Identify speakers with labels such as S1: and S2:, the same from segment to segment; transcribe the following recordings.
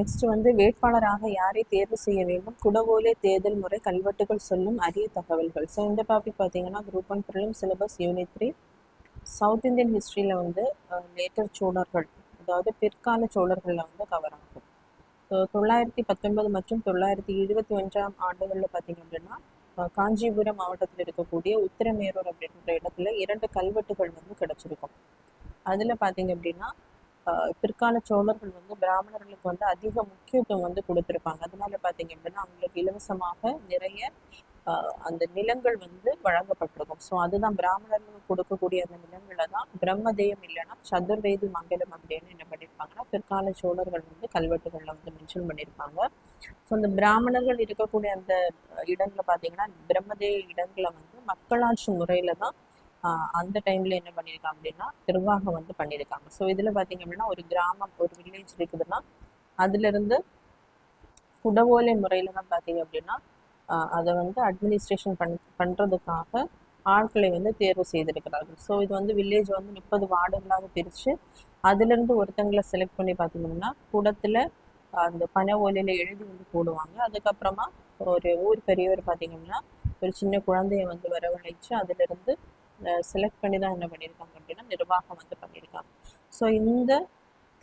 S1: Next வந்து வேட்பாளராக யாரை தேர்வு செய்ய வேண்டும், குடவோலை தேர்தல் முறை, கல்வெட்டுகள் சொல்லும் அரிய தகவல்கள். ஸோ இந்த டாபிக் பார்த்தீங்கன்னா group 1 prelim syllabus unit 3 south Indian ஹிஸ்ட்ரியில் வந்து லேட்டர் சோழர்கள், அதாவது பிற்கால சோழர்களில் வந்து கவர் ஆகும். ஸோ 919 மற்றும் 921 ஆண்டுகளில் பார்த்தீங்க அப்படின்னா காஞ்சிபுரம் மாவட்டத்தில் இருக்கக்கூடிய உத்திரமேரூர் அப்படின்ற இடத்துல 2 கல்வெட்டுகள் வந்து கிடைச்சிருக்கும். அதில் பார்த்தீங்க அப்படின்னா பிற்கால சோழர்கள் வந்து பிராமணர்களுக்கு வந்து அதிக முக்கியத்துவம் வந்து கொடுத்துருப்பாங்க. அதனால பார்த்தீங்க அப்படின்னா அவங்களுக்கு இலவசமாக நிறைய அந்த நிலங்கள் வந்து வழங்கப்பட்டிருக்கும். ஸோ அதுதான் பிராமணர்களுக்கு கொடுக்கக்கூடிய அந்த நிலங்களை தான் பிரம்மதேயம் இல்லைன்னா சதுர்வேதி மங்கலம் அப்படின்னு என்ன பண்ணியிருப்பாங்கன்னா பிற்கால சோழர்கள் வந்து கல்வெட்டுகளில் வந்து மென்ஷன் பண்ணியிருப்பாங்க. ஸோ அந்த பிராமணர்கள் இருக்கக்கூடிய அந்த இடங்களை பார்த்தீங்கன்னா பிரம்மதேய இடங்களை வந்து மக்களாட்சி முறையில தான் அந்த டைம்ல என்ன பண்ணியிருக்காங்க அப்படின்னா நிர்வாகம் வந்து பண்ணியிருக்காங்க. ஸோ இதுல பார்த்தீங்க அப்படின்னா ஒரு கிராமம், ஒரு வில்லேஜ் இருக்குதுன்னா அதுல இருந்து குடவோலை முறையில தான் பார்த்தீங்க அப்படின்னா அதை வந்து அட்மினிஸ்ட்ரேஷன் பண்றதுக்காக ஆட்களை வந்து தேர்வு செய்திருக்கிறார்கள். ஸோ இது வந்து வில்லேஜ் வந்து 30 வார்டுகளாக பிரித்து அதுலேருந்து ஒருத்தங்களை செலக்ட் பண்ணி பார்த்தீங்கன்னா கூடத்தில் அந்த பனை ஓலையில் எழுதி வந்து போடுவாங்க. அதுக்கப்புறமா ஒரு ஊர் பெரியவர் பார்த்தீங்கன்னா ஒரு சின்ன குழந்தைய வந்து வரவழைச்சு அதுலேருந்து செலக்ட் பண்ணி தான் என்ன பண்ணியிருக்காங்க அப்படின்னா நிர்வாகம் வந்து பண்ணியிருக்காங்க. ஸோ இந்த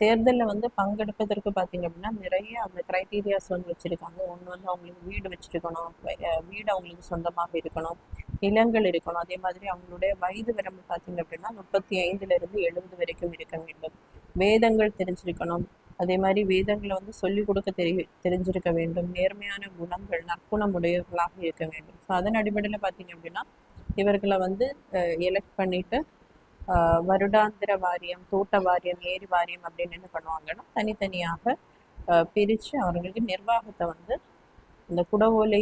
S1: தேர்தலில் வந்து பங்கெடுப்பதற்கு பார்த்தீங்க அப்படின்னா நிறைய அந்த கிரைட்டீரியாஸ் வந்து வச்சுருக்காங்க. ஒன்று வந்து அவங்களுக்கு வீடு வச்சுருக்கணும், வீடு அவங்களுக்கு சொந்தமாக இருக்கணும், நிலங்கள் இருக்கணும். அதே மாதிரி அவங்களுடைய வயது வரம்பு பார்த்தீங்க அப்படின்னா 35 to 70 வரைக்கும் இருக்க வேண்டும். வேதங்கள் தெரிஞ்சிருக்கணும். அதே மாதிரி வேதங்களை வந்து சொல்லிக் கொடுக்க தெரிஞ்சிருக்க வேண்டும். நேர்மையான குணங்கள், நற்குணம் உடையவர்களாக இருக்க வேண்டும். ஸோ அதன் அடிப்படையில் பார்த்தீங்க அப்படின்னா இவர்களை வந்து எலெக்ட் பண்ணிட்டு வருடாந்திர வாரியம், தோட்ட வாரியம், ஏரி வாரியம் அப்படின்னு என்ன பண்ணுவாங்கன்னா தனித்தனியாக பிரித்து அவர்களுக்கு நிர்வாகத்தை வந்து இந்த குடவோலை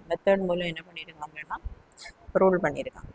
S1: மெத்தட் மூலம் என்ன பண்ணியிருக்காங்கன்னா ரோல் பண்ணியிருக்காங்க.